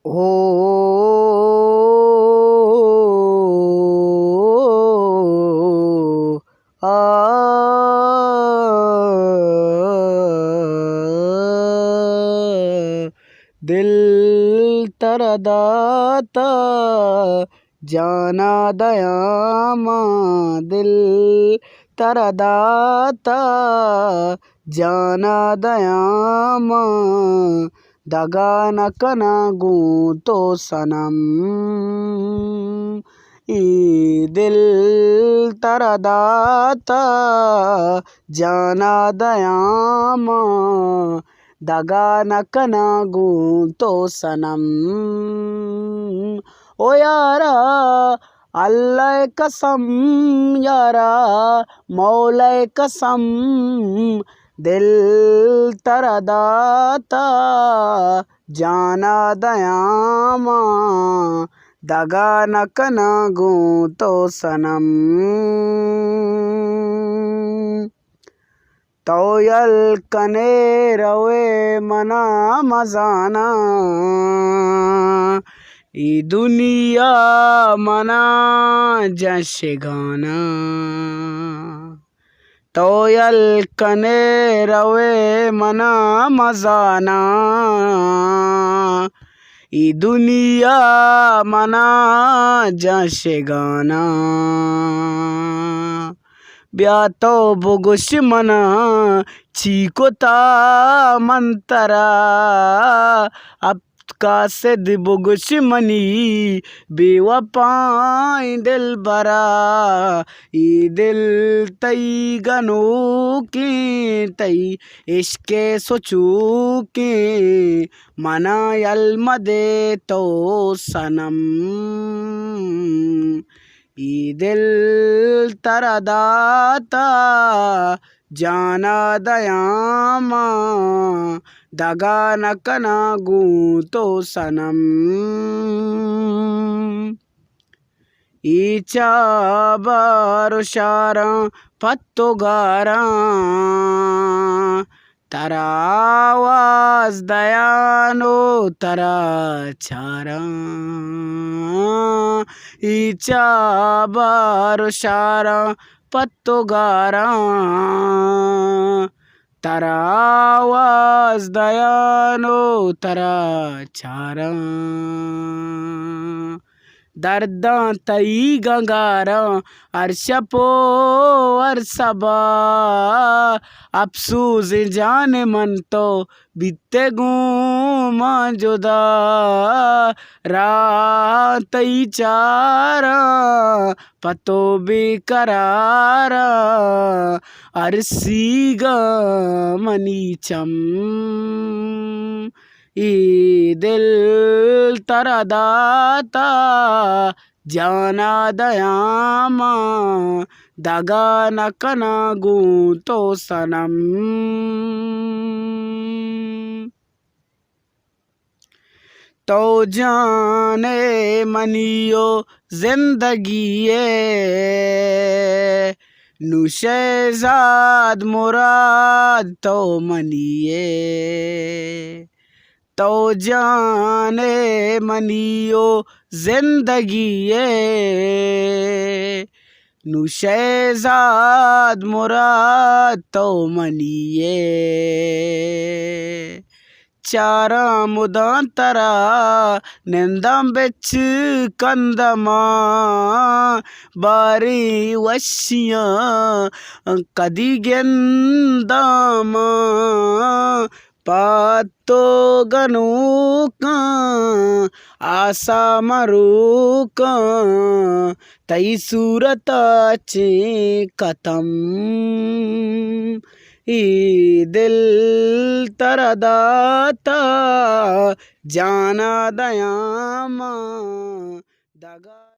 ओ आ दिल तेरा दाता जाना दयामा दिल तेरा दाता जाना दयामा दगा न कना गूं तो सनम ई दिल तेरा दाता जाना दयामा दगा न कना गूं तो सनम ओ यारा अल्लाह कसम यारा मौला कसम दिल तेरा दाता जाना दयामा दगा न कना गूं तो सनम तोयल कने रवे मना मजाना ई दुनिया मना जैसे गाना तोयल कने रवे मना मजाना ई दुनिया मना जैसे गाना ब्यातो बुगुश मना चीकोता मंतरा अब कासे बुगुश मनी बेवफाई दिल बरा ई दिल तई गनो के तई इश्के सोचू के मना यल मदे तो सनम ई दिल तेरा दाता जाना दयामा दगा न कना गूं तो सनम ई चाबार शारा पत्तो गारा तरा आवाज दयानो तरा चारा ई चाबार शारा पत्तो गारा तरा आवाज दयानो तरा चारा दर्दा तई गंगारा अरशपो अरसबा अफसूस जान मन तो बिते गुमा जुदा रातई चारा पतो बेकरारा अरसीगा मनीचम ई दिल तेरा दाता जाना दयामा दगा न कना गूं तो सनम तो जाने मनियो जिंदगी नुशेजाद मुराद तो मनिए तो जाने मनियो जिंदगी नुशेजाद मुराद तो मनिए चारा मुदांतरा निंदम बिच कंदमा बारी वशियां कदी गेंदामा पातो गनूका आशा मरूका तई सूरत चे कतम ई दिल तेरा दाता जाना दयामा